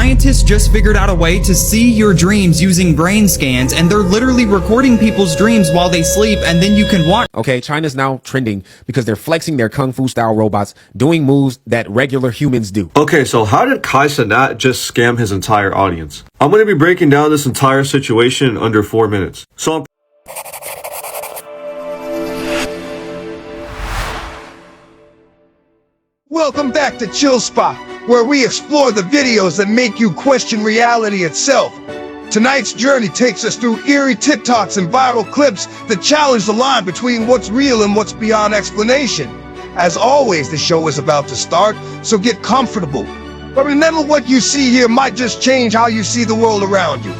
Scientists just figured out a way to see your dreams using brain scans, and they're literally recording people's dreams while they sleep, and then you can watch. Okay, China's now trending because they're flexing their kung fu style robots, doing moves that regular humans do. Okay, so how did Kaisa not just scam his entire audience? I'm going to be breaking down this entire situation in under 4 minutes. So Welcome back to Chill Spot, where we explore the videos that make you question reality itself. Tonight's journey takes us through eerie TikToks and viral clips that challenge the line between what's real and what's beyond explanation. As always, the show is about to start, so get comfortable. But remember, what you see here might just change how you see the world around you.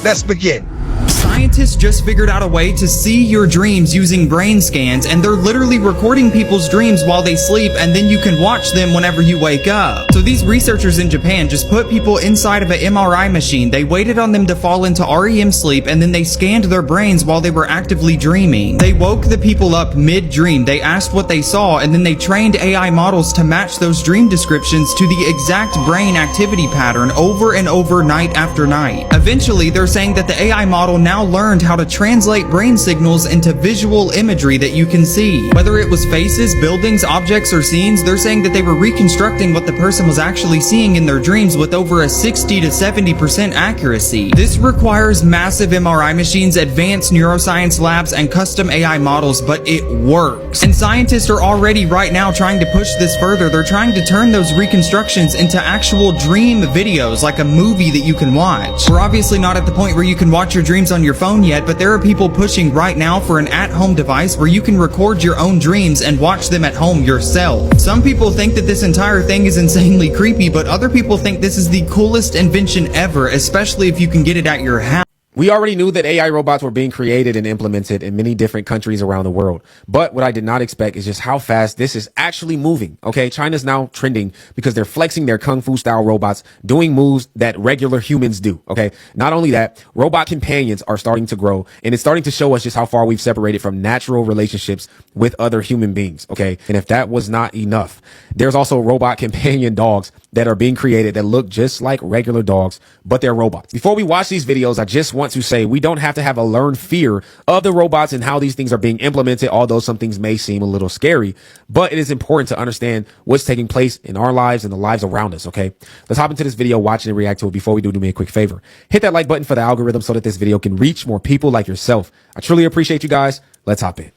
Let's begin. Scientists just figured out a way to see your dreams using brain scans, and they're literally recording people's dreams while they sleep, and then you can watch them whenever you wake up. So these researchers in Japan just put people inside of an MRI machine. They waited on them to fall into REM sleep, and then they scanned their brains while they were actively dreaming. They woke the people up mid-dream. They asked what they saw, and then they trained AI models to match those dream descriptions to the exact brain activity pattern over and over, night after night. Eventually, they're saying that the AI model now learned how to translate brain signals into visual imagery that you can see. Whether it was faces, buildings, objects, or scenes, they're saying that they were reconstructing what the person was actually seeing in their dreams with over a 60 to 70% accuracy. This requires massive MRI machines, advanced neuroscience labs, and custom AI models, but it works. And scientists are already right now trying to push this further. They're trying to turn those reconstructions into actual dream videos, like a movie that you can watch. We're obviously not at the point where you can watch your dreams on your phone yet, but there are people pushing right now for an at-home device where you can record your own dreams and watch them at home yourself. Some people think that this entire thing is insanely creepy, but other people think this is the coolest invention ever, especially if you can get it at your house. We already knew that AI robots were being created and implemented in many different countries around the world. But what I did not expect is just how fast this is actually moving. Okay, China's now trending because they're flexing their kung fu style robots, doing moves that regular humans do. Okay, not only that, robot companions are starting to grow, and it's starting to show us just how far we've separated from natural relationships with other human beings. Okay, and if that was not enough, there's also robot companion dogs that are being created that look just like regular dogs, but they're robots. Before we watch these videos, I just want to say we don't have to have a learned fear of the robots and how these things are being implemented, although some things may seem a little scary, but it is important to understand what's taking place in our lives and the lives around us. Okay, let's hop into this video, watch it and react to it. Before we do me a quick favor. Hit that like button for the algorithm so that this video can reach more people like yourself. I truly appreciate you guys. Let's hop in.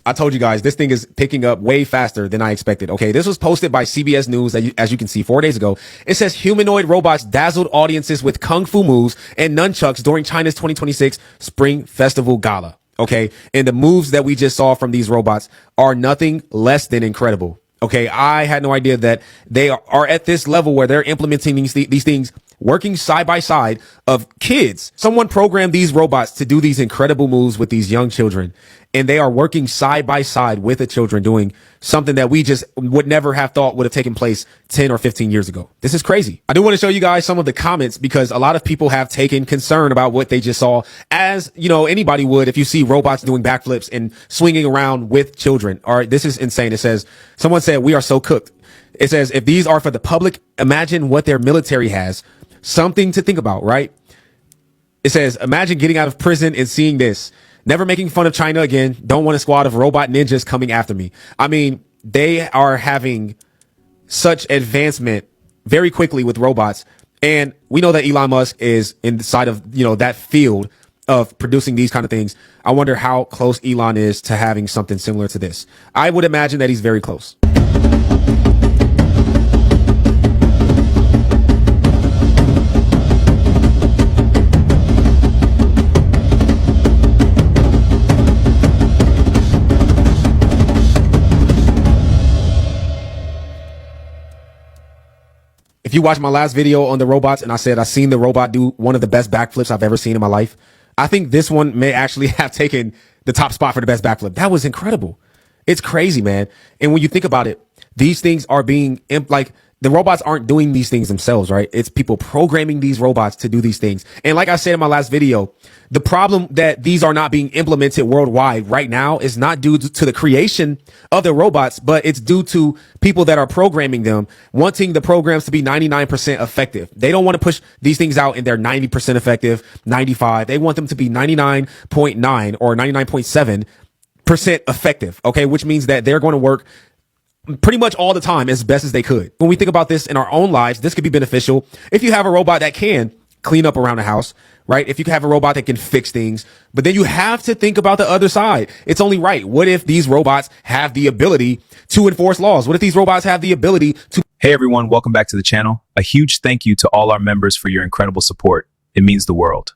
I told you guys, this thing is picking up way faster than I expected. Okay, this was posted by CBS News, as you can see, 4 days ago. It says humanoid robots dazzled audiences with kung fu moves and nunchucks during China's 2026 Spring Festival Gala. Okay, and the moves that we just saw from these robots are nothing less than incredible. Okay, I had no idea that they are at this level where they're implementing these things, working side by side of kids. Someone programmed these robots to do these incredible moves with these young children, and they are working side by side with the children doing something that we just would never have thought would have taken place 10 or 15 years ago. This is crazy. I do want to show you guys some of the comments because a lot of people have taken concern about what they just saw, as you know, anybody would if you see robots doing backflips and swinging around with children. All right, this is insane. It says, someone said, we are so cooked. It says, if these are for the public, imagine what their military has. Something to think about, right? It says, imagine getting out of prison and seeing this. Never making fun of China again. Don't want a squad of robot ninjas coming after me. I mean, they are having such advancement very quickly with robots. And we know that Elon Musk is inside of, that field of producing these kind of things. I wonder how close Elon is to having something similar to this. I would imagine that he's very close. If you watch my last video on the robots and I said I seen the robot do one of the best backflips I've ever seen in my life, I think this one may actually have taken the top spot for the best backflip. That was incredible. It's crazy, man. And when you think about it, these things are being the robots aren't doing these things themselves, right? It's people programming these robots to do these things. And like I said in my last video, the problem that these are not being implemented worldwide right now is not due to the creation of the robots, but it's due to people that are programming them, wanting the programs to be 99% effective. They don't want to push these things out and they're 90% effective, 95. They want them to be 99.9 or 99.7% effective. Okay. Which means that they're going to work pretty much all the time as best as they could. When we think about this in our own lives, this could be beneficial if you have a robot that can clean up around the house, right? If you can have a robot that can fix things, but then you have to think about the other side. It's only right. What if these robots have the ability to enforce laws? What if these robots have the ability to... Hey everyone, welcome back to the channel. A huge thank you to all our members for your incredible support. It means the world.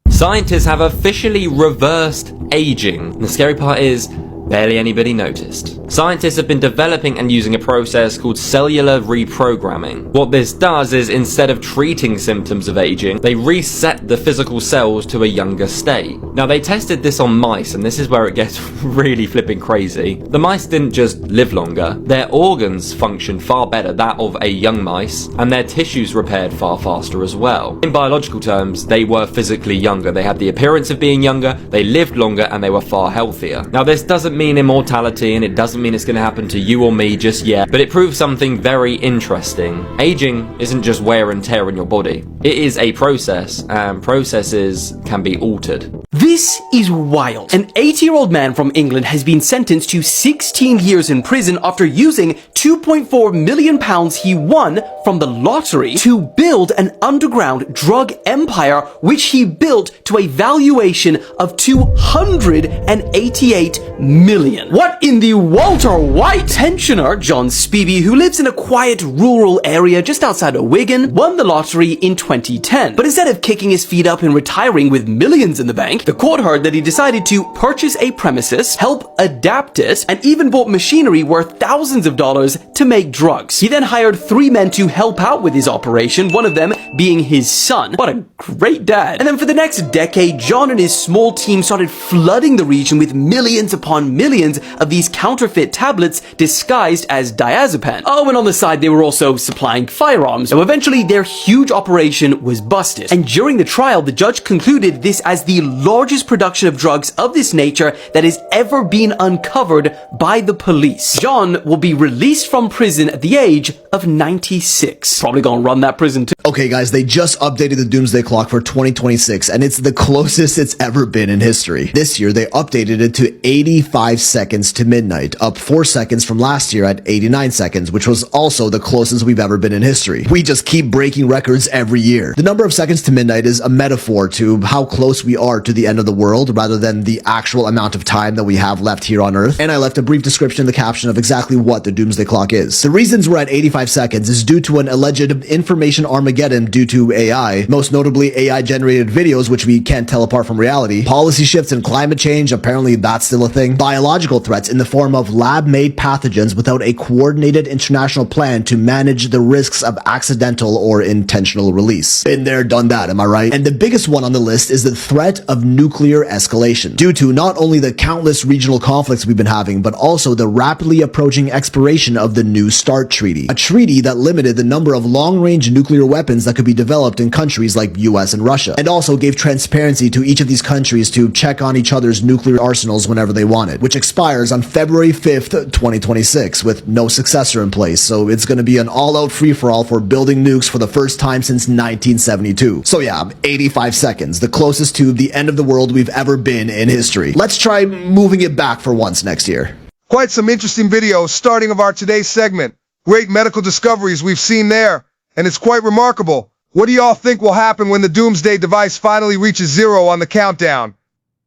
Scientists have officially reversed aging. The scary part is, barely anybody noticed. Scientists have been developing and using a process called cellular reprogramming. What this does is, instead of treating symptoms of aging, they reset the physical cells to a younger state. Now, they tested this on mice, and this is where it gets really flipping crazy. The mice didn't just live longer, their organs functioned far better, that of a young mice, and their tissues repaired far faster as well. In biological terms, they were physically younger. They had the appearance of being younger, they lived longer, and they were far healthier. Now, this doesn't mean immortality, and it doesn't mean it's going to happen to you or me just yet, but it proves something very interesting. Aging isn't just wear and tear in your body. It is a process, and processes can be altered. This is wild. An 80-year-old man from England has been sentenced to 16 years in prison after using £2.4 million he won from the lottery to build an underground drug empire, which he built to a valuation of $288 million. What in the Walter White? Pensioner John Spivey, who lives in a quiet rural area just outside of Wigan, won the lottery in 2010. But instead of kicking his feet up and retiring with millions in the bank, the court heard that he decided to purchase a premises, help adapt it, and even bought machinery worth thousands of dollars to make drugs. He then hired 3 men to help out with his operation, one of them being his son. What a great dad. And then for the next decade, John and his small team started flooding the region with millions upon millions of these counterfeit tablets disguised as diazepam. Oh, and on the side, they were also supplying firearms. So eventually, their huge operation was busted. And during the trial, the judge concluded this as the largest production of drugs of this nature that has ever been uncovered by the police. John will be released from prison at the age of 96. Probably gonna run that prison too. Okay guys, they just updated the doomsday clock for 2026 and it's the closest it's ever been in history. This year they updated it to 85 seconds to midnight, up 4 seconds from last year at 89 seconds, which was also the closest we've ever been in history. We just keep breaking records every year. The number of seconds to midnight is a metaphor to how close we are to the end of the world rather than the actual amount of time that we have left here on Earth. And I left a brief description in the caption of exactly what the doomsday clock is. The reasons we're at 85 seconds is due to an alleged information Armageddon due to AI, most notably AI generated videos which we can't tell apart from reality, policy shifts and climate change, apparently that's still a thing, biological threats in the form of lab-made pathogens without a coordinated international plan to manage the risks of accidental or intentional release. Been there, done that, am I right? And the biggest one on the list is the threat of nuclear escalation, due to not only the countless regional conflicts we've been having, but also the rapidly approaching expiration of the New START Treaty, a treaty that limited the number of long-range nuclear weapons that could be developed in countries like US and Russia, and also gave transparency to each of these countries to check on each other's nuclear arsenals whenever they wanted, which expires on February 5th, 2026, with no successor in place, so it's gonna be an all-out free-for-all for building nukes for the first time since 1972. So yeah, 85 seconds, the closest to the end of the world we've ever been in history. Let's try moving it back for once next year. Quite some interesting videos starting of our today's segment. Great medical discoveries we've seen there, and it's quite remarkable. What do y'all think will happen when the doomsday device finally reaches 0 on the countdown?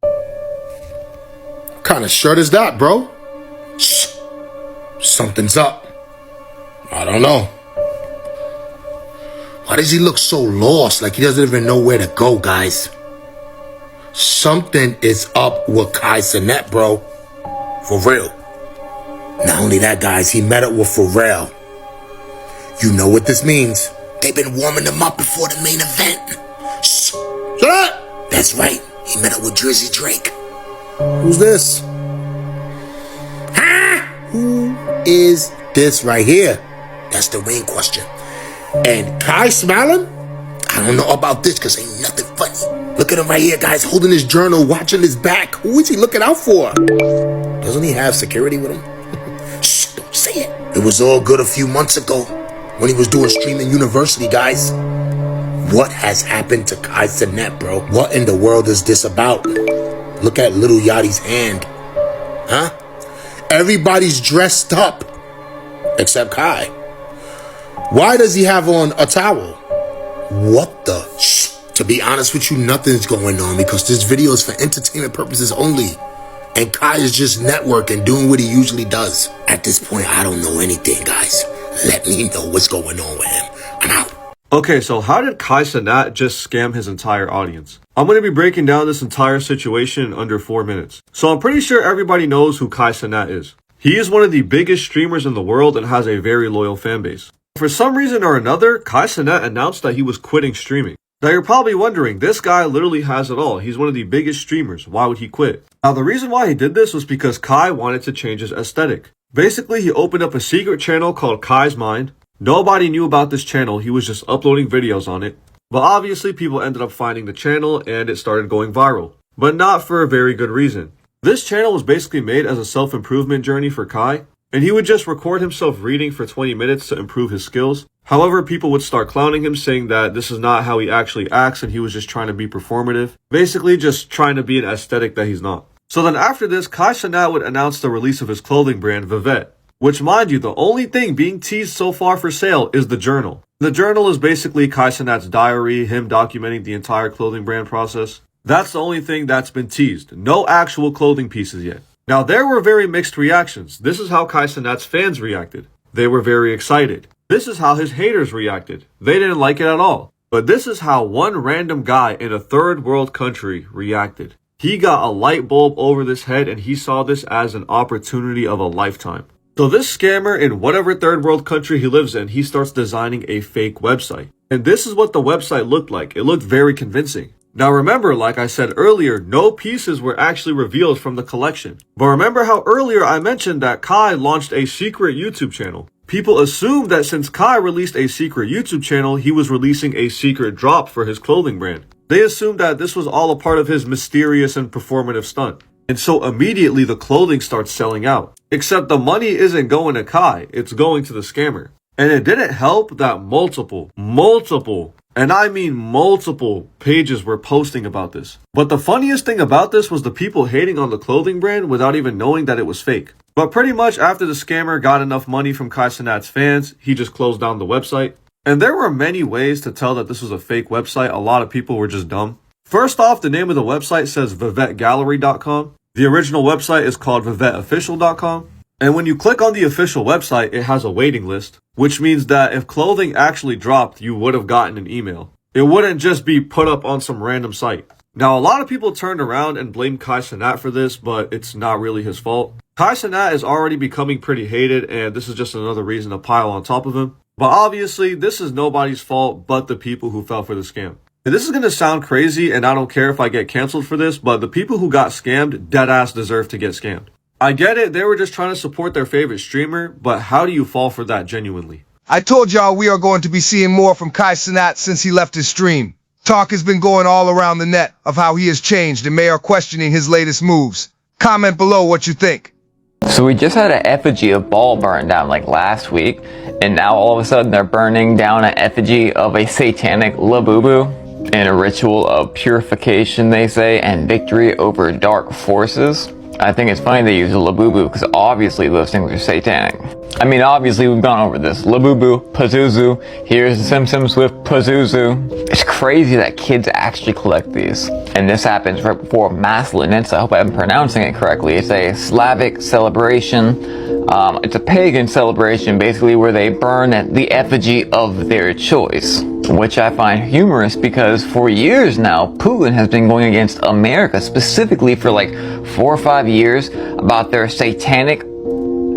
What kind of shirt is that, bro? Shh. Something's up. I don't know. Why does he look so lost, like he doesn't even know where to go, guys? Something is up with Kai Cenat, bro. For real. Not only that, guys, he met up with Pharrell. You know what this means. they've been warming him up before the main event. Shh. Shut up! That's right. He met up with Drizzy Drake. Who's this? Huh? Who is this right here? That's the main question. And Kai smiling? I don't know about this because ain't nothing funny. Look at him right here, guys, holding his journal, watching his back. Who is he looking out for? Doesn't he have security with him? Shh, don't say it. It was all good a few months ago when he was doing Streaming University, guys. What has happened to Kai Cenat, bro? What in the world is this about? Look at Little Yachty's hand. Huh? Everybody's dressed up except Kai. Why does he have on a towel? What the? Shh. To be honest with you, nothing's going on because this video is for entertainment purposes only. And Kai is just networking, doing what he usually does. At this point, I don't know anything, guys. Let me know what's going on with him. I'm out. Okay, so how did Kai Cenat just scam his entire audience? I'm going to be breaking down this entire situation in under 4 minutes. So I'm pretty sure everybody knows who Kai Cenat is. He is one of the biggest streamers in the world and has a very loyal fan base. For some reason or another, Kai Cenat announced that he was quitting streaming. Now you're probably wondering, this guy literally has it all. He's one of the biggest streamers. Why would he quit? Now the reason why he did this was because Kai wanted to change his aesthetic. Basically, he opened up a secret channel called Kai's Mind. Nobody knew about this channel. He was just uploading videos on it. But obviously people ended up finding the channel and it started going viral. But not for a very good reason. This channel was basically made as a self-improvement journey for Kai. And he would just record himself reading for 20 minutes to improve his skills. However, people would start clowning him, saying that this is not how he actually acts and he was just trying to be performative. Basically, just trying to be an aesthetic that he's not. So then after this, Kai Cenat would announce the release of his clothing brand, Vivette. Which, mind you, the only thing being teased so far for sale is the journal. The journal is basically Kai Cenat's diary, him documenting the entire clothing brand process. That's the only thing that's been teased. No actual clothing pieces yet. Now, there were very mixed reactions. This is how Kai Cenat's fans reacted. They were very excited. This is how his haters reacted. They didn't like it at all. But this is how one random guy in a third world country reacted. He got a light bulb over his head and he saw this as an opportunity of a lifetime. So this scammer in whatever third world country he lives in, he starts designing a fake website. And this is what the website looked like. It looked very convincing. Now remember, like I said earlier, no pieces were actually revealed from the collection. But remember how earlier I mentioned that Kai launched a secret YouTube channel. People assumed that since Kai released a secret YouTube channel, he was releasing a secret drop for his clothing brand. They assumed that this was all a part of his mysterious and performative stunt. And so immediately the clothing starts selling out. Except the money isn't going to Kai, it's going to the scammer. And it didn't help that multiple, and I mean multiple pages were posting about this. But the funniest thing about this was the people hating on the clothing brand without even knowing that it was fake. But pretty much after the scammer got enough money from Kai Cenat's fans, he just closed down the website. And there were many ways to tell that this was a fake website. A lot of people were just dumb. First off, the name of the website says VivetteGallery.com. The original website is called VivetteOfficial.com. And when you click on the official website, it has a waiting list, which means that if clothing actually dropped, you would have gotten an email. It wouldn't just be put up on some random site. Now, a lot of people turned around and blamed Kai Cenat for this, but it's not really his fault. Kai Cenat is already becoming pretty hated, and this is just another reason to pile on top of him. But obviously, this is nobody's fault but the people who fell for the scam. And this is going to sound crazy, and I don't care if I get canceled for this, but the people who got scammed, deadass deserve to get scammed. I get it, they were just trying to support their favorite streamer, but how do you fall for that genuinely? I told y'all we are going to be seeing more from Kai Cenat since he left his stream. Talk has been going all around the net of how he has changed and may are questioning his latest moves. Comment below what you think. So we just had an effigy of Ball burned down like last week, and now all of a sudden they're burning down an effigy of a satanic Labubu in a ritual of purification, they say, and victory over dark forces. I think it's funny they use a Labubu because obviously those things are satanic. I mean, obviously we've gone over this. Labubu, Pazuzu, here's the Simpsons with Pazuzu. It's crazy that kids actually collect these. And this happens right before Maslenitsa. I hope I'm pronouncing it correctly. It's a Slavic celebration. It's a pagan celebration, basically, where they burn the effigy of their choice. Which I find humorous because for years now, Putin has been going against America, specifically for like 4 or 5 years, about their satanic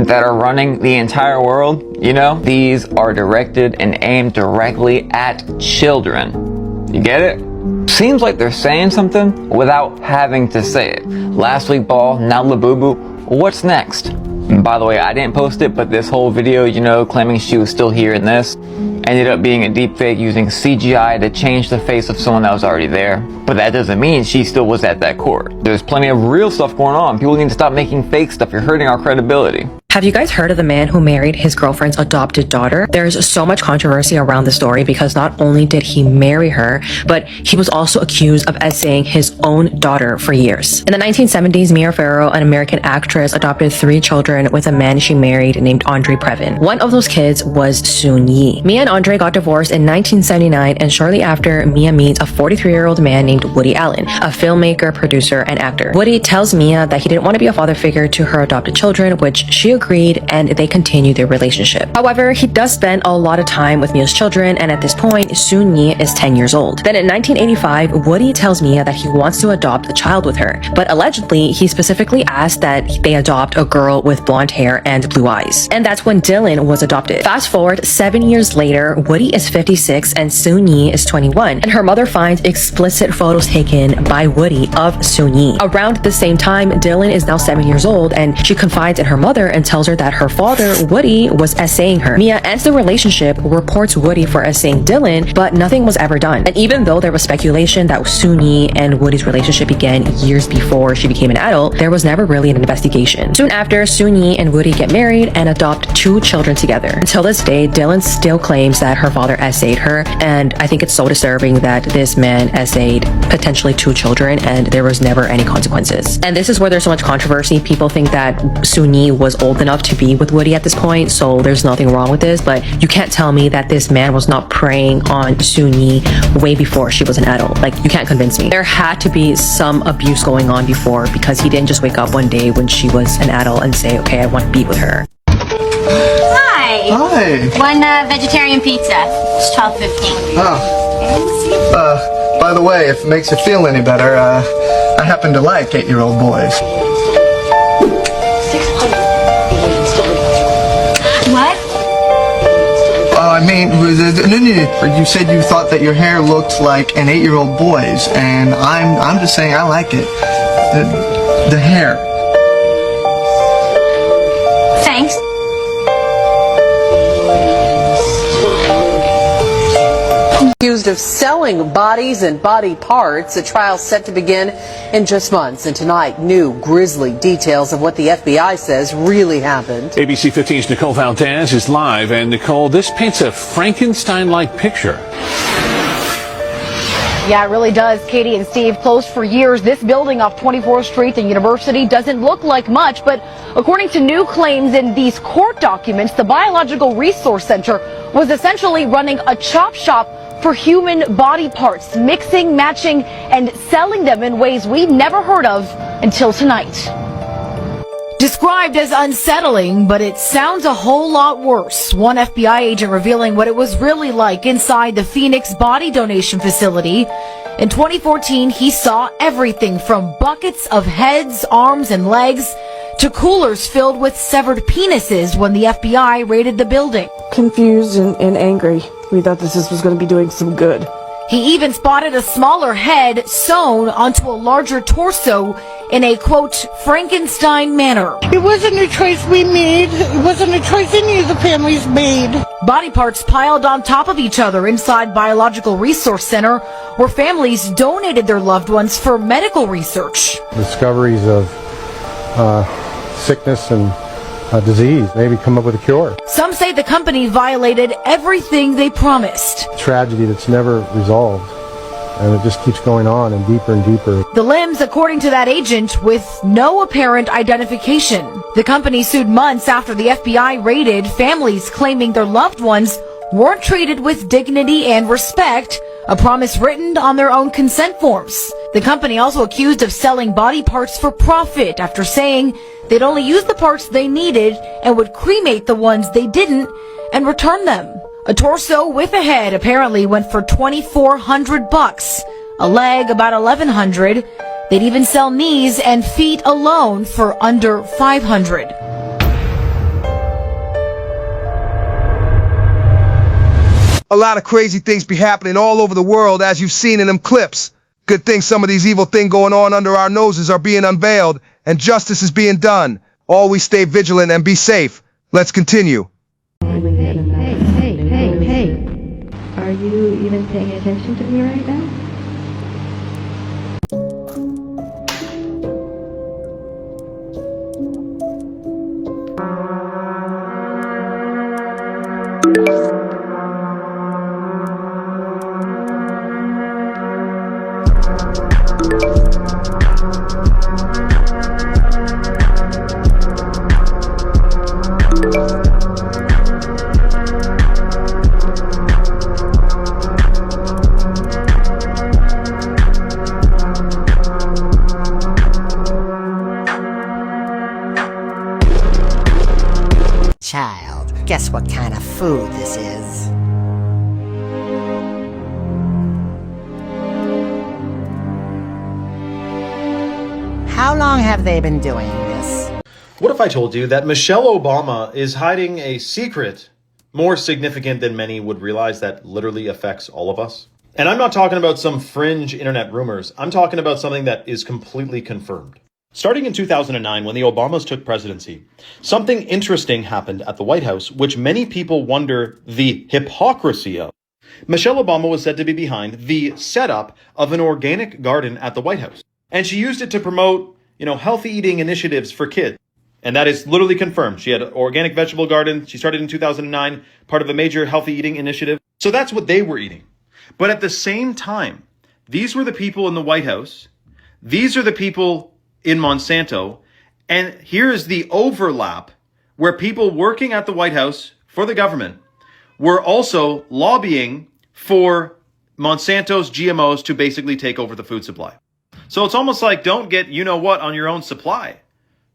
that are running the entire world, you know, these are directed and aimed directly at children. You get it? Seems like they're saying something without having to say it. Last week ball, now Labubu. What's next? And by the way, I didn't post it, but this whole video, you know, claiming she was still here in this, ended up being a deepfake using CGI to change the face of someone that was already there. But that doesn't mean she still was at that court. There's plenty of real stuff going on. People need to stop making fake stuff. You're hurting our credibility. Have you guys heard of the man who married his girlfriend's adopted daughter? There's so much controversy around the story because not only did he marry her, but he was also accused of essaying his own daughter for years. In the 1970s, Mia Farrow, an American actress, adopted 3 children with a man she married named Andre Previn. One of those kids was Soon Yi. Mia and Andre got divorced in 1979, and shortly after, Mia meets a 43-year-old man named Woody Allen, a filmmaker, producer, and actor. Woody tells Mia that he didn't want to be a father figure to her adopted children, which she agreed, and they continue their relationship. However, he does spend a lot of time with Mia's children, and at this point, Soon Yi is 10 years old. Then in 1985, Woody tells Mia that he wants to adopt the child with her, but allegedly, he specifically asked that they adopt a girl with blonde hair and blue eyes. And that's when Dylan was adopted. Fast forward 7 years later, Woody is 56 and Soon Yi is 21, and her mother finds explicit photos taken by Woody of Soon Yi. Around the same time, Dylan is now 7 years old, and she confides in her mother and tells her that her father, Woody, was essaying her. Mia ends the relationship, reports Woody for essaying Dylan, but nothing was ever done. And even though there was speculation that Soon Yi and Woody's relationship began years before she became an adult, there was never really an investigation. Soon after, Soon Yi and Woody get married and adopt 2 children together. Until this day, Dylan still claims that her father essayed her, and I think it's so disturbing that this man essayed potentially 2 children and there was never any consequences. And this is where there's so much controversy. People think that Soon Yi was old enough to be with Woody at this point, so there's nothing wrong with this, but you can't tell me that this man was not preying on Soon Yi way before she was an adult. Like, you can't convince me. There had to be some abuse going on before, because he didn't just wake up one day when she was an adult and say, okay, I want to be with her. Hi. Hi. One vegetarian pizza. It's $12.15. Oh. By the way, if it makes you feel any better, I happen to like 8-year-old boys. What? I mean, no. You said you thought that your hair looked like an 8-year-old boy's, and I'm just saying I like it. The hair. Thanks. Accused of selling bodies and body parts, a trial set to begin in just months. And tonight, new grisly details of what the FBI says really happened. ABC 15's Nicole Valdez is live. And Nicole, this paints a Frankenstein-like picture. Yeah, it really does. Katie and Steve, closed for years. This building off 24th Street and University doesn't look like much, but according to new claims in these court documents, the Biological Resource Center was essentially running a chop shop for human body parts, mixing, matching, and selling them in ways we'd never heard of until tonight. Described as unsettling, but it sounds a whole lot worse. One FBI agent revealing what it was really like inside the Phoenix body donation facility. In 2014, he saw everything from buckets of heads, arms, and legs to coolers filled with severed penises when the FBI raided the building. Confused and angry. We thought this was going to be doing some good. He even spotted a smaller head sewn onto a larger torso in a, quote, Frankenstein manner. It wasn't a choice we made. It wasn't a choice any of the families made. Body parts piled on top of each other inside Biological Resource Center, where families donated their loved ones for medical research. Discoveries of sickness and disease, maybe come up with a cure. Some say the company violated everything they promised. Tragedy that's never resolved, and it just keeps going on and deeper and deeper. The limbs, according to that agent, with no apparent identification. The company sued months after the FBI raided, families claiming their loved ones weren't treated with dignity and respect, a promise written on their own consent forms. The company also accused of selling body parts for profit after saying they'd only use the parts they needed and would cremate the ones they didn't and return them. A torso with a head apparently went for $2,400, a leg about $1,100. They'd even sell knees and feet alone for under $500. A lot of crazy things be happening all over the world, as you've seen in them clips. Good thing some of these evil things going on under our noses are being unveiled, and justice is being done. Always stay vigilant and be safe. Let's continue. Hey. Are you even paying attention to me right now? Child, guess what kind of food this is? How long have they been doing this? What if I told you that Michelle Obama is hiding a secret more significant than many would realize that literally affects all of us? And I'm not talking about some fringe internet rumors. I'm talking about something that is completely confirmed. Starting in 2009, when the Obamas took presidency, something interesting happened at the White House, which many people wonder the hypocrisy of. Michelle Obama was said to be behind the setup of an organic garden at the White House. And she used it to promote, healthy eating initiatives for kids. And that is literally confirmed. She had an organic vegetable garden. She started in 2009, part of a major healthy eating initiative. So that's what they were eating. But at the same time, these were the people in the White House. These are the people in Monsanto. And here is the overlap where people working at the White House for the government were also lobbying for Monsanto's GMOs to basically take over the food supply. So it's almost like don't get you-know-what on your own supply.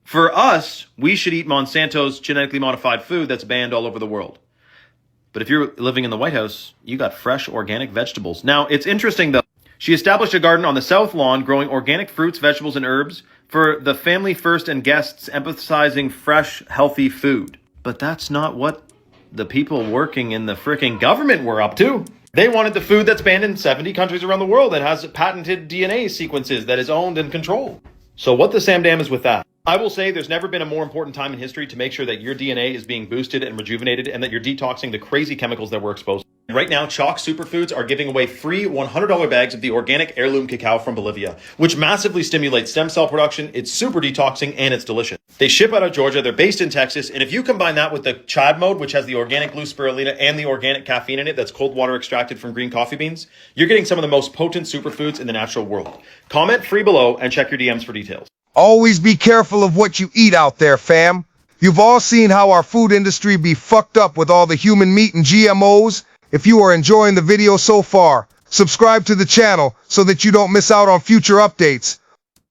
For us, we should eat Monsanto's genetically modified food that's banned all over the world. But if you're living in the White House, you got fresh organic vegetables. Now, it's interesting though. She established a garden on the South Lawn growing organic fruits, vegetables, and herbs for the family first and guests, emphasizing fresh, healthy food. But that's not what the people working in the frickin' government were up to. They wanted the food that's banned in 70 countries around the world and has patented DNA sequences that is owned and controlled. So what the Sam Dam is with that? I will say there's never been a more important time in history to make sure that your DNA is being boosted and rejuvenated and that you're detoxing the crazy chemicals that we're exposed to. Right now, Toks Superfoods are giving away free $100 bags of the organic heirloom cacao from Bolivia, which massively stimulates stem cell production. It's super detoxing and it's delicious. They ship out of Georgia. They're based in Texas. And if you combine that with the Chad mode, which has the organic blue spirulina and the organic caffeine in it that's cold water extracted from green coffee beans, you're getting some of the most potent superfoods in the natural world. Comment free below and check your DMs for details. Always be careful of what you eat out there, fam. You've all seen how our food industry be fucked up with all the human meat and GMOs. If you are enjoying the video so far, subscribe to the channel so that you don't miss out on future updates.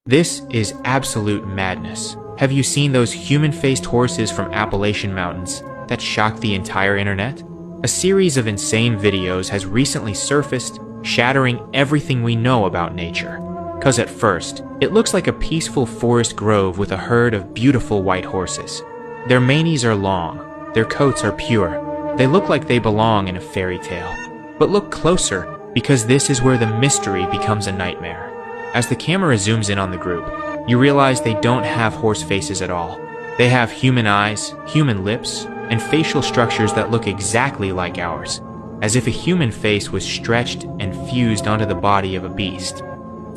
This is absolute madness. Have you seen those human-faced horses from Appalachian Mountains that shocked the entire internet? A series of insane videos has recently surfaced, shattering everything we know about nature. Cause at first, it looks like a peaceful forest grove with a herd of beautiful white horses. Their manes are long, their coats are pure. They look like they belong in a fairy tale. But look closer, because this is where the mystery becomes a nightmare. As the camera zooms in on the group, you realize they don't have horse faces at all. They have human eyes, human lips, and facial structures that look exactly like ours, as if a human face was stretched and fused onto the body of a beast.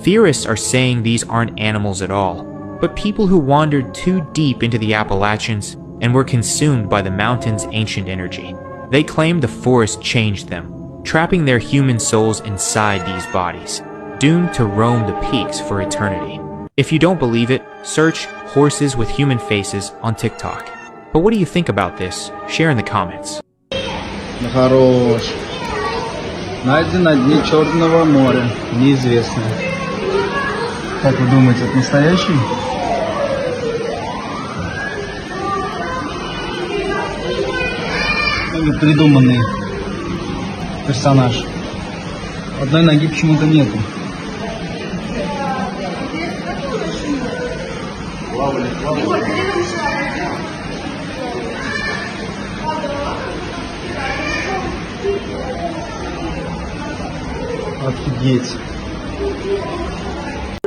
Theorists are saying these aren't animals at all, but people who wandered too deep into the Appalachians and were consumed by the mountain's ancient energy. They claim the forest changed them, trapping their human souls inside these bodies, doomed to roam the peaks for eternity. If you don't believe it, search horses with human faces on TikTok. But what do you think about this? Share in the comments. Хорош. Найден на дне Черного моря. Неизвестный. Как вы думаете, это настоящий? Или придуманный персонаж? Одной ноги почему-то нету. Офигеть.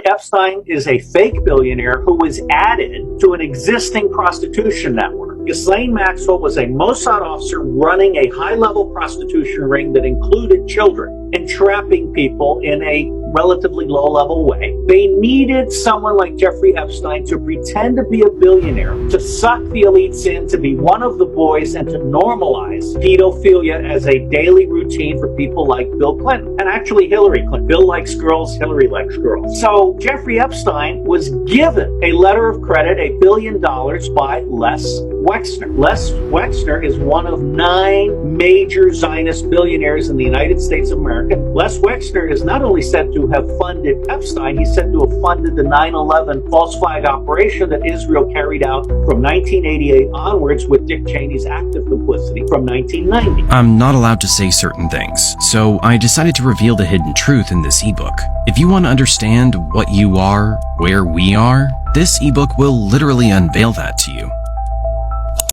Epstein is a fake billionaire who was added to an existing prostitution network. Ghislaine Maxwell was a Mossad officer running a high-level prostitution ring that included children, entrapping people in a relatively low-level way. They needed someone like Jeffrey Epstein to pretend to be a billionaire, to suck the elites in, to be one of the boys, and to normalize pedophilia as a daily routine for people like Bill Clinton, and actually Hillary Clinton. Bill likes girls, Hillary likes girls. So Jeffrey Epstein was given a letter of credit, $1 billion, by Les Wexner. Les Wexner is one of 9 major Zionist billionaires in the United States of America. Les Wexner is not only said to have funded Epstein, he's said to have funded the 9/11 false flag operation that Israel carried out from 1988 onwards with Dick Cheney's active complicity from 1990. I'm not allowed to say certain things, so I decided to reveal the hidden truth in this ebook. If you want to understand what you are, where we are, this ebook will literally unveil that to you.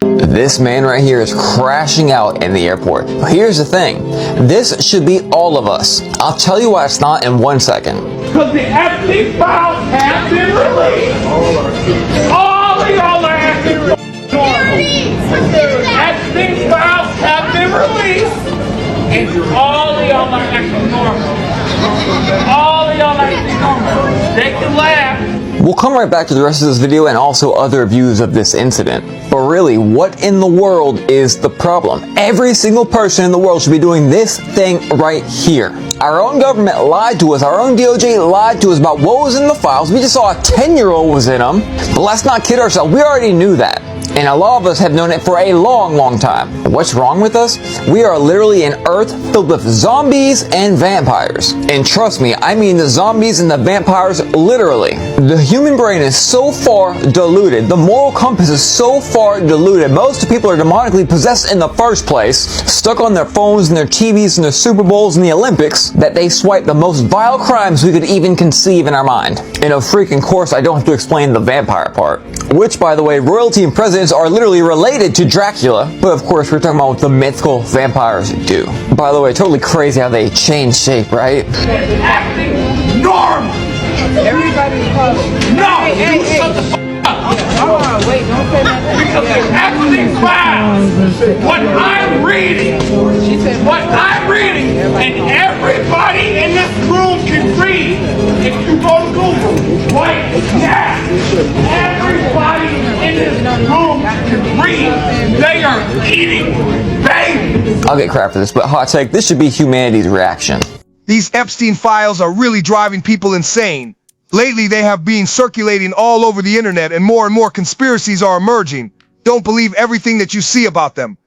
This man right here is crashing out in the airport. But here's the thing. This should be all of us. I'll tell you why it's not in 1 second. Because the Epstein files have been released. All of y'all are acting normal. Epstein files have been released. And all of y'all are acting normal. All of y'all are acting normal. They can laugh. We'll come right back to the rest of this video and also other views of this incident. But really, what in the world is the problem? Every single person in the world should be doing this thing right here. Our own government lied to us. Our own DOJ lied to us about what was in the files. We just saw a 10-year-old was in them. But let's not kid ourselves. We already knew that. And a lot of us have known it for a long, long time. What's wrong with us? We are literally an earth filled with zombies and vampires. And trust me, I mean the zombies and the vampires literally. The human brain is so far diluted. The moral compass is so far diluted. Most people are demonically possessed in the first place, stuck on their phones and their TVs and their Super Bowls and the Olympics, that they swipe the most vile crimes we could even conceive in our mind. And of freaking course, I don't have to explain the vampire part. Which, by the way, royalty and presidents are literally related to Dracula, but of course we're talking about what the mythical vampires do. By the way, totally crazy how they change shape, right? Acting normal. Everybody's close. No, you shut the f*** up. Hold on, wait, don't say nothing. Because the Epstein files, what I'm reading, and everybody in this room can read. If you go to Google, right now, everybody in this room can read. They are eating babies. I'll get crap for this, but hot take, this should be humanity's reaction. These Epstein files are really driving people insane. Lately, they have been circulating all over the internet and more conspiracies are emerging. Don't believe everything that you see about them.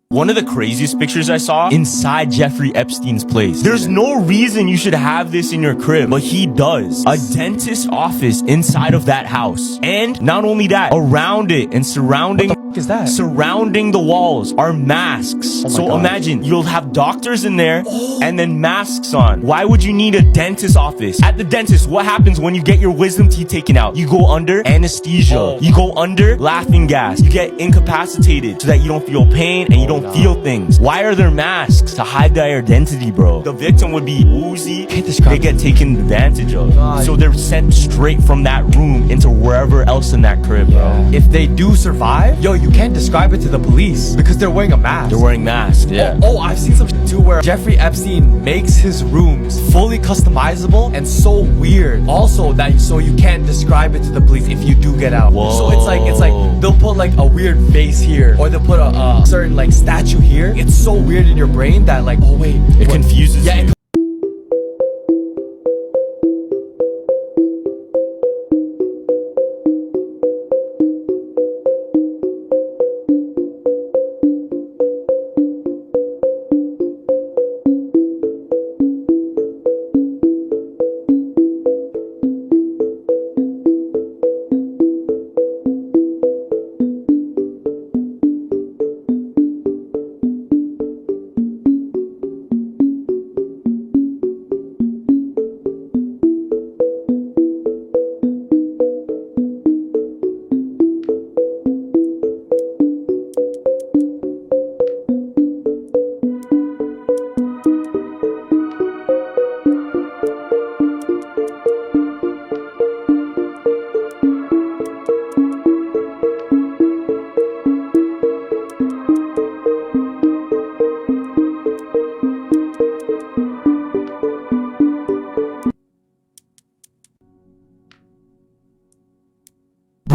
One of the craziest pictures I saw inside Jeffrey Epstein's place. There's no reason you should have this in your crib, but he does. A dentist's office inside of that house. And not only that, around it and surrounding is that? Surrounding the walls are masks. So imagine you'll have doctors in there and then masks on. Why would you need a dentist office? At the dentist, what happens when you get your wisdom teeth taken out? You go under anesthesia. You go under laughing gas. You get incapacitated so that you don't feel pain and you don't feel things. Why are there masks? To hide their identity, bro. The victim would be woozy. They get taken advantage of. So they're sent straight from that room into wherever else in that crib, bro. If they do survive, yo, you can't describe it to the police because they're wearing a mask. They're wearing masks, yeah. Oh, I've seen some shit too where Jeffrey Epstein makes his rooms fully customizable and so weird. Also, that so you can't describe it to the police if you do get out. Whoa. So it's like they'll put like a weird face here, or they'll put a certain like statue here. It's so weird in your brain that like, oh wait, it confuses you.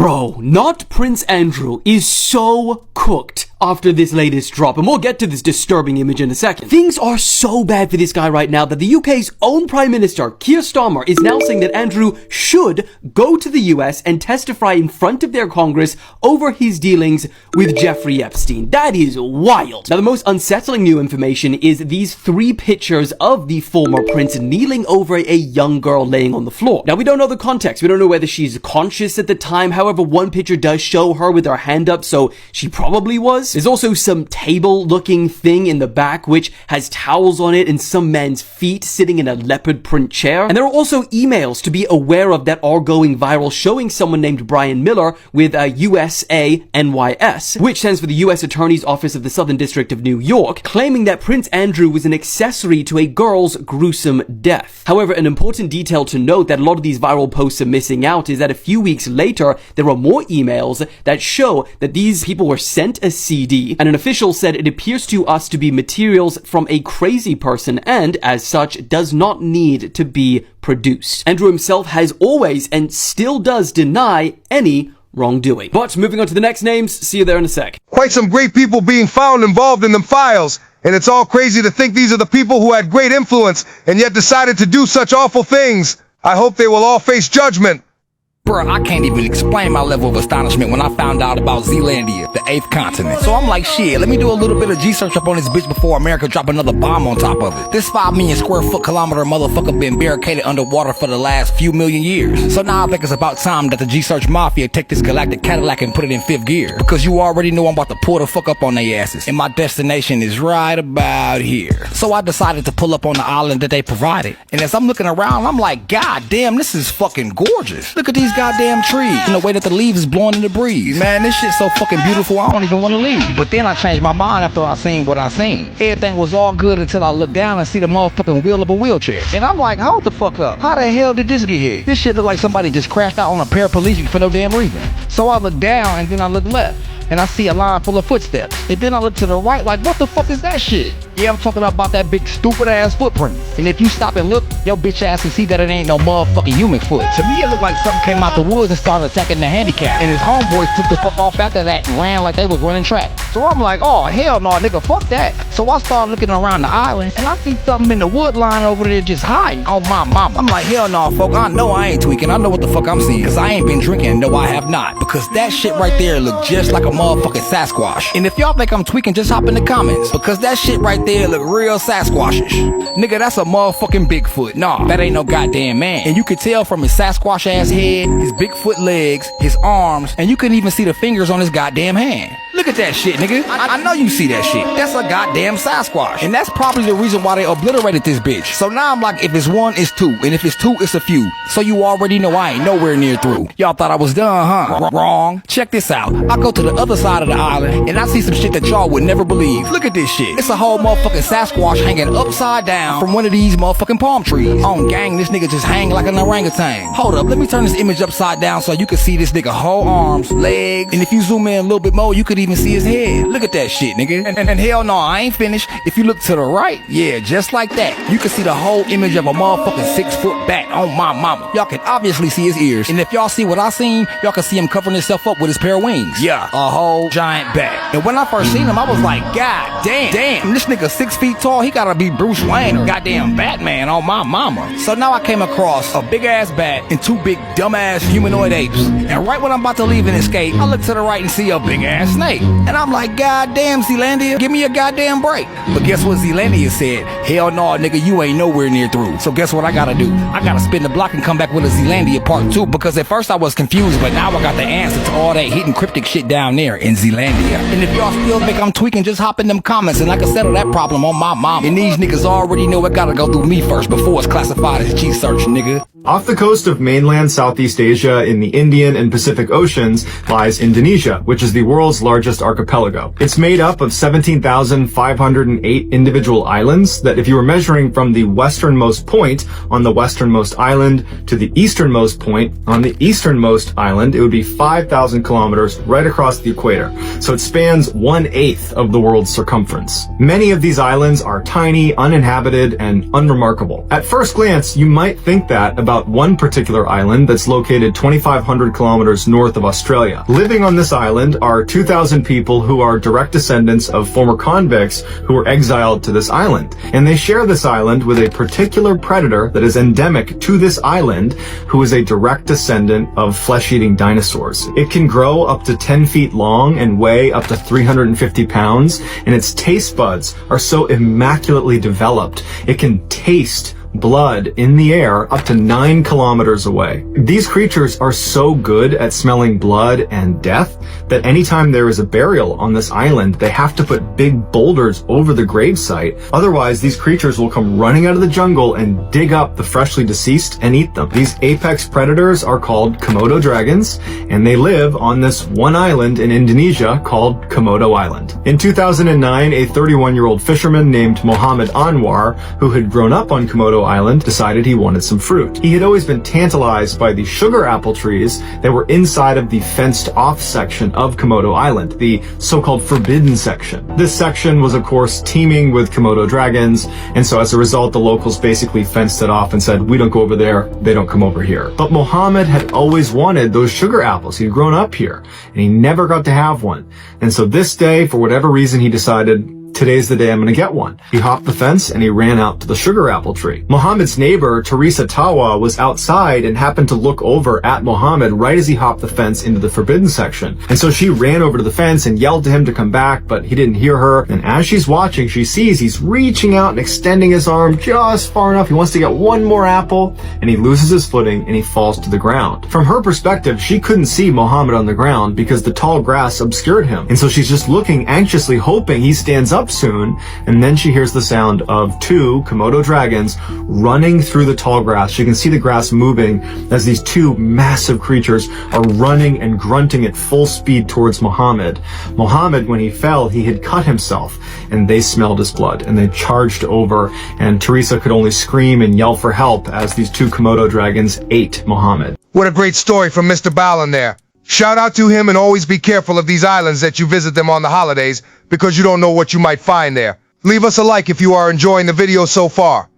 Bro, not Prince Andrew is so cooked after this latest drop, and we'll get to this disturbing image in a second. Things are so bad for this guy right now that the UK's own Prime Minister, Keir Starmer, is now saying that Andrew should go to the US and testify in front of their Congress over his dealings with Jeffrey Epstein. That is wild. Now, the most unsettling new information is these 3 pictures of the former prince kneeling over a young girl laying on the floor. Now, we don't know the context. We don't know whether she's conscious at the time. However, one picture does show her with her hand up, so she probably was. There's also some table-looking thing in the back which has towels on it and some man's feet sitting in a leopard print chair. And there are also emails to be aware of that are going viral showing someone named Brian Miller with USANYS, which stands for the U.S. Attorney's Office of the Southern District of New York, claiming that Prince Andrew was an accessory to a girl's gruesome death. However, an important detail to note that a lot of these viral posts are missing out is that a few weeks later, there are more emails that show that these people were sent a CD, and an official said it appears to us to be materials from a crazy person and, as such, does not need to be produced. Andrew himself has always and still does deny any wrongdoing. But moving on to the next names, see you there in a sec. Quite some great people being found involved in them files, and it's all crazy to think these are the people who had great influence and yet decided to do such awful things. I hope they will all face judgment. Bruh, I can't even explain my level of astonishment when I found out about Zealandia, the 8th continent. So I'm like, shit, let me do a little bit of G-search up on this bitch before America drop another bomb on top of it. This 5 million square foot kilometer motherfucker been barricaded underwater for the last few million years. So now I think it's about time that the G-search mafia take this galactic Cadillac and put it in 5th gear. Because you already know I'm about to pull the fuck up on their asses. And my destination is right about here. So I decided to pull up on the island that they provided. And as I'm looking around, I'm like, god damn, this is fucking gorgeous. Look at these goddamn trees and the way that the leaves is blowing in the breeze. Man, this shit's so fucking beautiful, I don't even want to leave. But then I changed my mind after I seen what I seen. Everything was all good until I looked down and see the motherfucking wheel of a wheelchair. And I'm like, hold the fuck up. How the hell did this get here? This shit look like somebody just crashed out on a paraplegic for no damn reason. So I look down and then I look left. And I see a line full of footsteps. And then I look to the right like, what the fuck is that shit? Yeah, I'm talking about that big stupid ass footprint. And if you stop and look, your bitch ass can see that it ain't no motherfucking human foot. To me, it looked like something came out the woods and started attacking the handicap. And his homeboys took the fuck off after that and ran like they was running track. So I'm like, oh, hell no, nigga, fuck that. So I started looking around the island and I see something in the wood line over there just hiding on my mama. I'm like, hell no, folk, I know I ain't tweaking. I know what the fuck I'm seeing. Cause I ain't been drinking, no I have not. Because that shit right there look just like a motherfucking Sasquatch. And if y'all think I'm tweaking, just hop in the comments. Because that shit right there look real Sasquatchish. Nigga, that's a motherfucking Bigfoot. Nah, that ain't no goddamn man. And you can tell from his Sasquatch ass head, his Bigfoot legs, his arms, and you can even see the fingers on his goddamn hand. Look at that shit, nigga. I know you see that shit. That's a goddamn Sasquatch. And that's probably the reason why they obliterated this bitch. So now I'm like, if it's one, it's two. And if it's two, it's a few. So you already know I ain't nowhere near through. Y'all thought I was done, huh? Wrong. Check this out. I go to the other side of the island, and I see some shit that y'all would never believe. Look at this shit. It's a whole motherfucking Sasquatch hanging upside down from one of these motherfucking palm trees. On gang, this nigga just hang like an orangutan. Hold up, let me turn this image upside down so you can see this nigga whole arms, legs, and if you zoom in a little bit more, you could even see his head. Look at that shit, nigga. And hell no, I ain't finished. If you look to the right, yeah, just like that, you can see the whole image of a motherfucking 6-foot bat on my mama. Y'all can obviously see his ears. And if y'all see what I seen, y'all can see him covering himself up with his pair of wings. Yeah, a whole giant bat. And when I first seen him, I was like, god damn, this nigga 6 feet tall, he gotta be Bruce Wayne or goddamn Batman on my mama. So now I came across a big ass bat and 2 big dumb ass humanoid apes. And right when I'm about to leave and escape, I look to the right and see a big ass snake. And I'm like, god damn, Zealandia, give me a goddamn break. But guess what Zealandia said? Hell no, nigga, you ain't nowhere near through. So guess what I gotta do? I gotta spin the block and come back with a Zealandia part 2, because at first I was confused, but now I got the answer to all that hidden cryptic shit down there in Zealandia. And if y'all still think I'm tweaking, just hop in them comments and I can settle that problem on my mom. And these niggas already know it gotta go through me first before it's classified as G-search, nigga. Off the coast of mainland Southeast Asia in the Indian and Pacific Oceans lies Indonesia, which is the world's largest archipelago. It's made up of 17,508 individual islands that, if you were measuring from the westernmost point on the westernmost island to the easternmost point on the easternmost island, it would be 5,000 kilometers right across the equator. So it spans 1/8 of the world's circumference. Many of these islands are tiny, uninhabited, and unremarkable. At first glance, you might think that about about one particular island that's located 2,500 kilometers north of Australia. Living on this island are 2,000 people who are direct descendants of former convicts who were exiled to this island. And they share this island with a particular predator that is endemic to this island, who is a direct descendant of flesh-eating dinosaurs. It can grow up to 10 feet long and weigh up to 350 pounds, and its taste buds are so immaculately developed, it can taste blood in the air up to 9 kilometers away. These creatures are so good at smelling blood and death that anytime there is a burial on this island, they have to put big boulders over the gravesite. Otherwise, these creatures will come running out of the jungle and dig up the freshly deceased and eat them. These apex predators are called Komodo dragons, and they live on this one island in Indonesia called Komodo Island. In 2009, a 31-year-old fisherman named Mohammed Anwar, who had grown up on Komodo Island, decided he wanted some fruit. He had always been tantalized by the sugar apple trees that were inside of the fenced-off section of Komodo Island, the so-called forbidden section. This section was, of course, teeming with Komodo dragons, and so as a result, the locals basically fenced it off and said, we don't go over there, they don't come over here. But Mohammed had always wanted those sugar apples. He'd grown up here, and he never got to have one. And so this day, for whatever reason, he decided, today's the day I'm gonna get one. He hopped the fence and he ran out to the sugar apple tree. Mohammed's neighbor, Teresa Tawa, was outside and happened to look over at Mohammed right as he hopped the fence into the forbidden section. And so she ran over to the fence and yelled to him to come back, but he didn't hear her. And as she's watching, she sees he's reaching out and extending his arm just far enough. He wants to get one more apple, and he loses his footing and he falls to the ground. From her perspective, she couldn't see Mohammed on the ground because the tall grass obscured him. And so she's just looking anxiously, hoping he stands up soon, and then she hears the sound of 2 Komodo dragons running through the tall grass. She can see the grass moving as these 2 massive creatures are running and grunting at full speed towards Mohammed. Mohammed, when he fell, he had cut himself, and they smelled his blood, and they charged over, and Teresa could only scream and yell for help as these 2 Komodo dragons ate Mohammed. What a great story from Mr. Ballin there. Shout out to him, and always be careful of these islands that you visit them on the holidays, because you don't know what you might find there. Leave us a like if you are enjoying the video so far.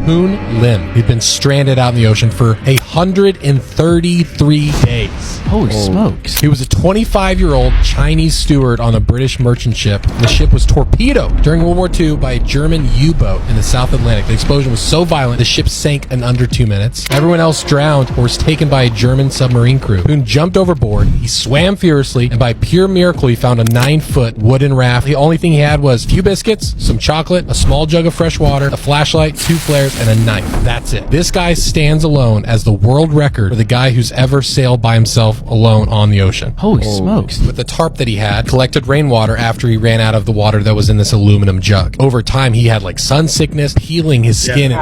Poon Lim. He'd been stranded out in the ocean for 133 days. Holy smokes. He was a 25-year-old Chinese steward on a British merchant ship. The ship was torpedoed during World War II by a German U-boat in the South Atlantic. The explosion was so violent, the ship sank in under 2 minutes. Everyone else drowned or was taken by a German submarine crew. Poon jumped overboard. He swam furiously, and by pure miracle, he found a 9-foot wooden raft. The only thing he had was a few biscuits, some chocolate, a small jug of fresh water, a flashlight, 2 flares, and a knife. That's it. This guy stands alone as the world record for the guy who's ever sailed by himself alone on the ocean. Holy smokes. With the tarp that he had, collected rainwater after he ran out of the water that was in this aluminum jug. Over time, he had like sun sickness, peeling his skin.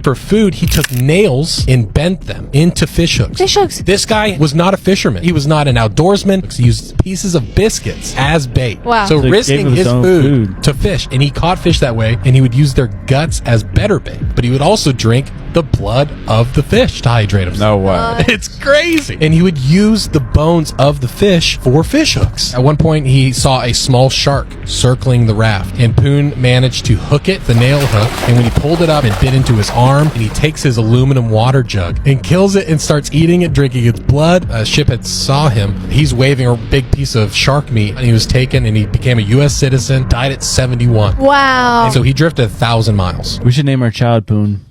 For food, he took nails and bent them into fish hooks. Fish hooks. This guy was not a fisherman. He was not an outdoorsman. He used pieces of biscuits as bait. Wow. So So he risking gave him his his own food to fish, and he caught fish that way, and he would use their guts as better bait. But he would also drink the blood of the fish to hydrate himself. No way. It's crazy. And he would use the bones of the fish for fish hooks. At one point, he saw a small shark circling the raft, and Poon managed to hook it, the nail hook, and when he pulled it up, it bit into his arm, and he takes his aluminum water jug and kills it and starts eating it, drinking its blood. A ship had saw him. He's waving a big piece of shark meat, and he was taken, and he became a U.S. citizen, died at 71. Wow. And so he drifted 1,000 miles. We should name our child Poon.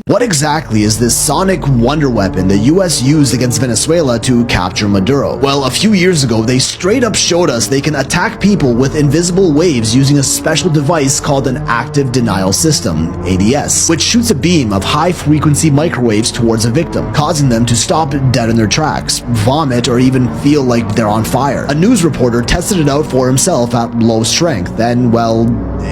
What exactly is this sonic wonder weapon the US used against Venezuela to capture Maduro? Well, a few years ago, they straight up showed us they can attack people with invisible waves using a special device called an active denial system, ADS, which shoots a beam of high-frequency microwaves towards a victim, causing them to stop dead in their tracks, vomit, or even feel like they're on fire. A news reporter tested it out for himself at low strength, and, well,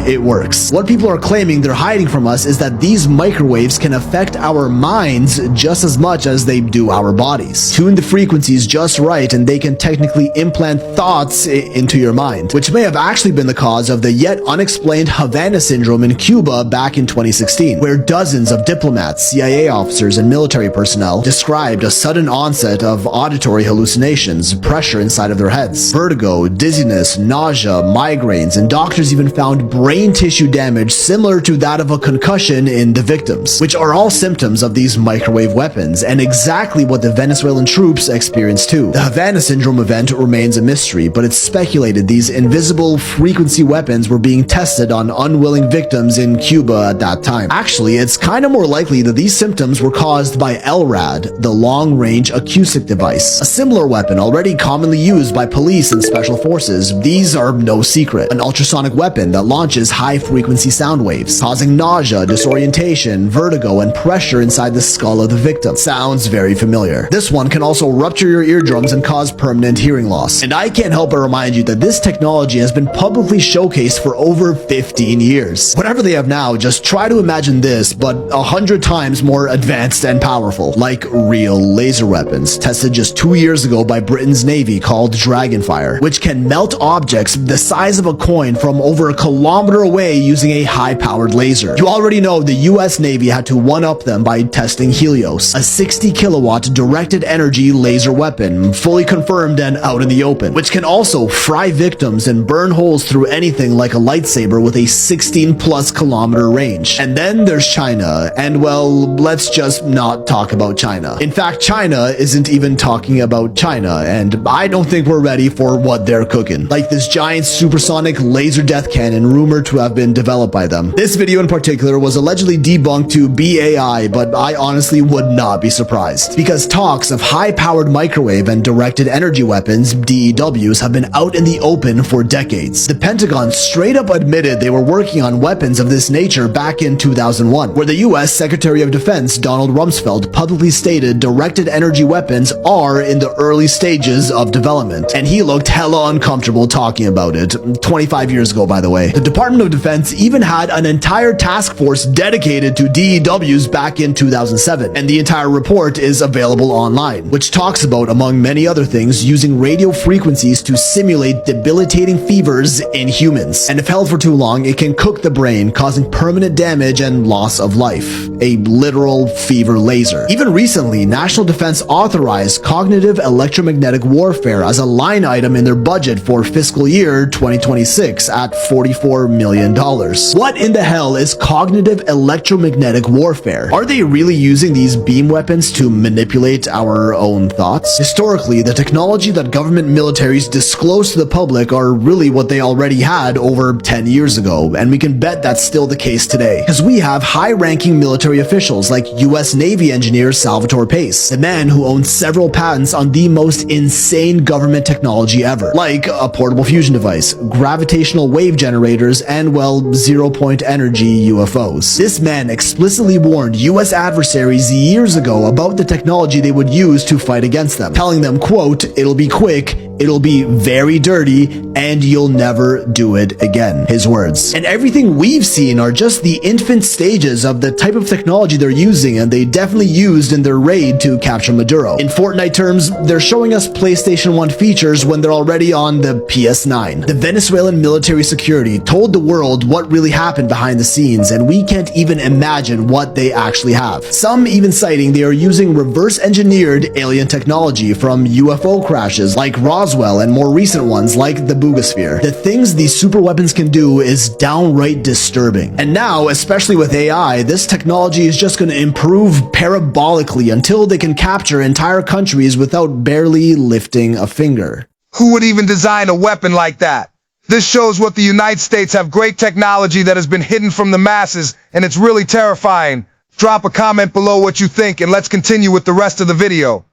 it works. What people are claiming they're hiding from us is that these microwaves can affect our minds just as much as they do our bodies. Tune the frequencies just right and they can technically implant thoughts into your mind, which may have actually been the cause of the yet unexplained Havana syndrome in Cuba back in 2016, where dozens of diplomats, CIA officers, and military personnel described a sudden onset of auditory hallucinations, pressure inside of their heads, vertigo, dizziness, nausea, migraines, and doctors even found brain tissue damage similar to that of a concussion in the victims, which are all symptoms of these microwave weapons, and exactly what the Venezuelan troops experienced too. The Havana Syndrome event remains a mystery, but it's speculated these invisible frequency weapons were being tested on unwilling victims in Cuba at that time. Actually, it's kind of more likely that these symptoms were caused by LRAD, the long-range acoustic device, a similar weapon already commonly used by police and special forces. These are no secret. An ultrasonic weapon that launches high-frequency sound waves, causing nausea, disorientation, vertigo, and pressure inside the skull of the victim. Sounds very familiar. This one can also rupture your eardrums and cause permanent hearing loss. And I can't help but remind you that this technology has been publicly showcased for over 15 years. Whatever they have now, just try to imagine this, but 100 times more advanced and powerful, like real laser weapons, tested just 2 years ago by Britain's Navy called Dragonfire, which can melt objects the size of a coin from over a kilometer away using a high-powered laser. You already know the US Navy had to one-up them by testing Helios, a 60-kilowatt directed energy laser weapon, fully confirmed and out in the open, which can also fry victims and burn holes through anything like a lightsaber with a 16-plus kilometer range. And then there's China, and well, let's just not talk about China. In fact, China isn't even talking about China, and I don't think we're ready for what they're cooking. Like this giant supersonic laser death cannon rumored to have been developed by them. This video in particular was allegedly debunked to be AI, but I honestly would not be surprised, because talks of high-powered microwave and directed energy weapons, DEWs, have been out in the open for decades. The Pentagon straight up admitted they were working on weapons of this nature back in 2001, where the US Secretary of Defense Donald Rumsfeld publicly stated directed energy weapons are in the early stages of development, and he looked hella uncomfortable talking about it. 25 years ago, by the way. The Department of Defense even had an entire task force dedicated to DEWs back in 2007, and the entire report is available online, which talks about, among many other things, using radio frequencies to simulate debilitating fevers in humans. And if held for too long, it can cook the brain, causing permanent damage and loss of life. A literal fever laser. Even recently, National Defense authorized cognitive electromagnetic warfare as a line item in their budget for fiscal year 2026 at $44 million. What in the hell is cognitive electromagnetic warfare? Are they really using these beam weapons to manipulate our own thoughts? Historically, the technology that government militaries disclose to the public are really what they already had over 10 years ago, and we can bet that's still the case today. Because we have high-ranking military officials like US Navy engineer Salvatore Pace, the man who owns several patents on the most insane government technology ever, like a portable fusion device, gravitational wave generators, and well, zero-point energy UFOs. This man explicitly warned US adversaries years ago about the technology they would use to fight against them, telling them, quote, "It'll be quick, it'll be very dirty, and you'll never do it again." His words. And everything we've seen are just the infant stages of the type of technology they're using, and they definitely used in their raid to capture Maduro. In Fortnite terms, they're showing us PlayStation 1 features when they're already on the PS9. The Venezuelan military security told the world what really happened behind the scenes, and we can't even imagine what they actually have. Some even citing they are using reverse-engineered alien technology from UFO crashes like Roswell and more recent ones like the Boogosphere. The things these super weapons can do is downright disturbing. And now, especially with AI, this technology is just going to improve parabolically until they can capture entire countries without barely lifting a finger. Who would even design a weapon like that? This shows what the United States have great technology that has been hidden from the masses, and it's really terrifying. Drop a comment below what you think, and let's continue with the rest of the video.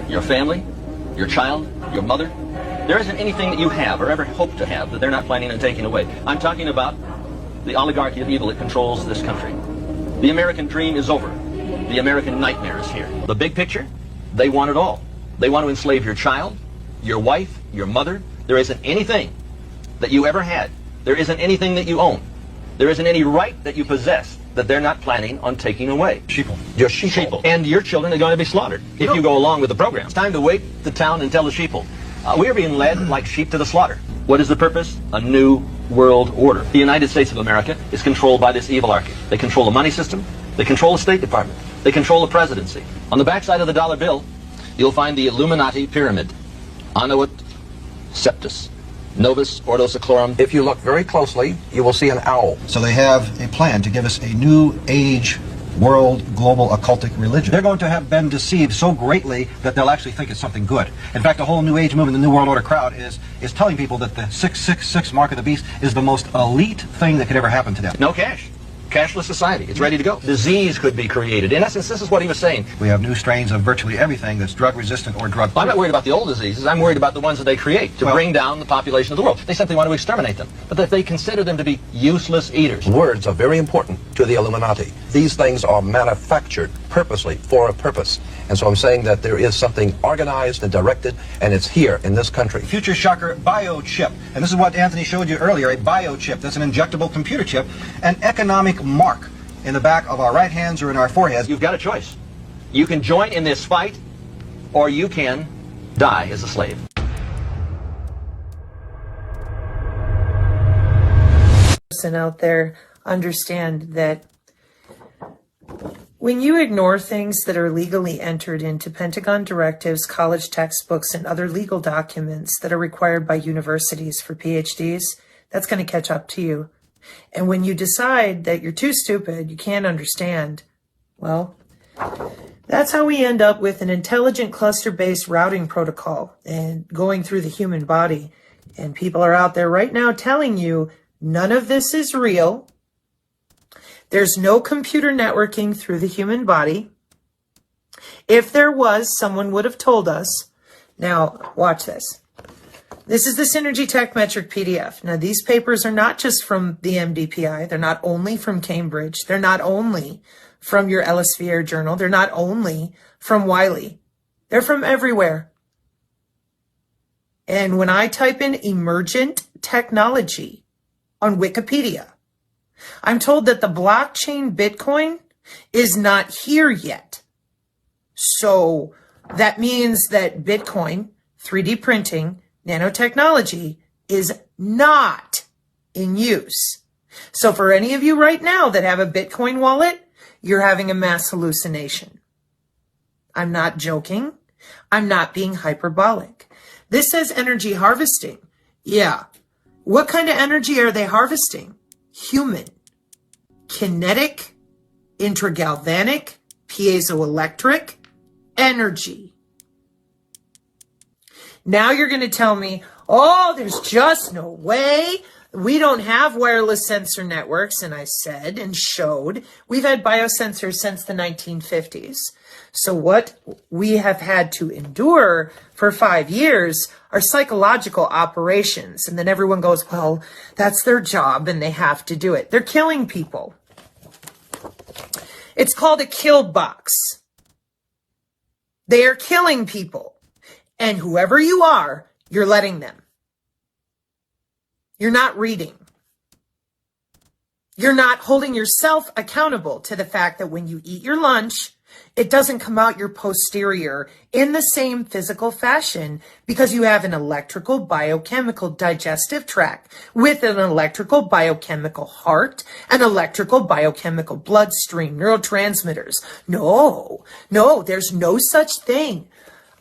Your family, your child, your mother, there isn't anything that you have or ever hope to have that they're not planning on taking away. I'm talking about the oligarchy of evil that controls this country. The American dream is over. The American nightmare is here. The big picture, they want it all. They want to enslave your child, your wife, your mother. There isn't anything that you ever had. There isn't anything that you own. There isn't any right that you possess that they're not planning on taking away. Sheeple. Just sheeple. And your children are going to be slaughtered if you go along with the program. It's time to wake the town and tell the sheeple. We're being led like sheep to the slaughter. What is the purpose? A new world order. The United States of America is controlled by this evilarchy. They control the money system. They control the State Department. They control the presidency. On the backside of the dollar bill, you'll find the Illuminati pyramid. Annuit Septus. Novus ordocyclorum. If you look very closely, you will see an owl. So they have a plan to give us a new age world global occultic religion. They're going to have been deceived so greatly that they'll actually think it's something good. In fact, the whole New Age movement, the New World Order crowd is telling people that the 666 mark of the beast is the most elite thing that could ever happen to them. No cash. Cashless society. It's ready to go. Disease could be created. In essence, this is what he was saying. We have new strains of virtually everything that's drug resistant or drug free. I'm not worried about the old diseases. I'm worried about the ones that they create to bring down the population of the world. They simply want to exterminate them. But if they consider them to be useless eaters. Words are very important to the Illuminati. These things are manufactured purposely for a purpose. And so I'm saying that there is something organized and directed, and it's here in this country. Future shocker, biochip. And this is what Anthony showed you earlier, a biochip. That's an injectable computer chip, an economic mark in the back of our right hands or in our foreheads. You've got a choice. You can join in this fight, or you can die as a slave. Person out there understand that when you ignore things that are legally entered into Pentagon directives, college textbooks, and other legal documents that are required by universities for PhDs, that's going to catch up to you. And when you decide that you're too stupid, you can't understand, well, that's how we end up with an intelligent cluster-based routing protocol and going through the human body. And people are out there right now telling you none of this is real. There's no computer networking through the human body. If there was, someone would have told us. Now, watch this. This is the Synergy Tech Metric PDF. Now, these papers are not just from the MDPI. They're not only from Cambridge. They're not only from your Elsevier journal. They're not only from Wiley. They're from everywhere. And when I type in emergent technology on Wikipedia, I'm told that the blockchain Bitcoin is not here yet. So that means that Bitcoin, 3D printing, nanotechnology is not in use. So for any of you right now that have a Bitcoin wallet, you're having a mass hallucination. I'm not joking. I'm not being hyperbolic. This says energy harvesting. Yeah. What kind of energy are they harvesting? Human, kinetic, intragalvanic, piezoelectric energy. Now you're going to tell me, oh, there's just no way. We don't have wireless sensor networks. And I said and showed we've had biosensors since the 1950s. So what we have had to endure for 5 years are psychological operations. And then everyone goes, well, that's their job and they have to do it. They're killing people. It's called a kill box. They are killing people. And whoever you are, you're letting them. You're not reading. You're not holding yourself accountable to the fact that when you eat your lunch, it doesn't come out your posterior in the same physical fashion because you have an electrical biochemical digestive tract with an electrical biochemical heart, an electrical biochemical bloodstream, neurotransmitters. No, there's no such thing.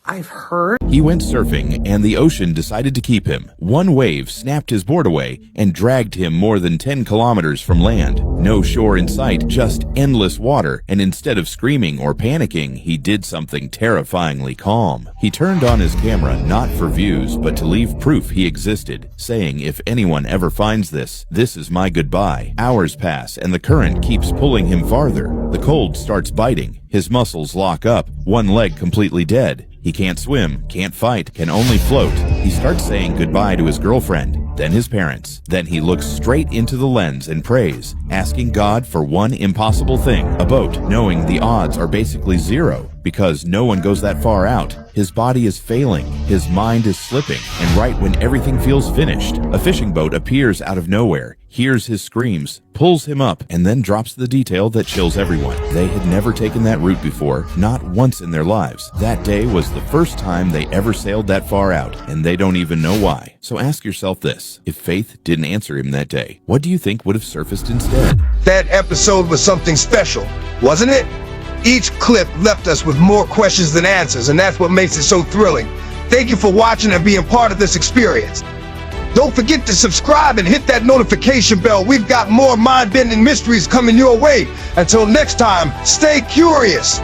I've heard. He went surfing, and the ocean decided to keep him. One wave snapped his board away and dragged him more than 10 kilometers from land. No shore in sight, just endless water, and instead of screaming or panicking, he did something terrifyingly calm. He turned on his camera not for views, but to leave proof he existed, saying, if anyone ever finds this, this is my goodbye. Hours pass, and the current keeps pulling him farther. The cold starts biting. His muscles lock up, one leg completely dead. He can't swim, can't fight, can only float. He starts saying goodbye to his girlfriend, then his parents. Then he looks straight into the lens and prays, asking God for one impossible thing, a boat, knowing the odds are basically zero because no one goes that far out. His body is failing, his mind is slipping, and right when everything feels finished, a fishing boat appears out of nowhere, hears his screams, pulls him up, and then drops the detail that chills everyone. They had never taken that route before, not once in their lives. That day was the first time they ever sailed that far out, and they don't even know why. So ask yourself this, if faith didn't answer him that day, what do you think would have surfaced instead? That episode was something special, wasn't it? Each clip left us with more questions than answers, and that's what makes it so thrilling. Thank you for watching and being part of this experience. Don't forget to subscribe and hit that notification bell. We've got more mind-bending mysteries coming your way. Until next time, stay curious.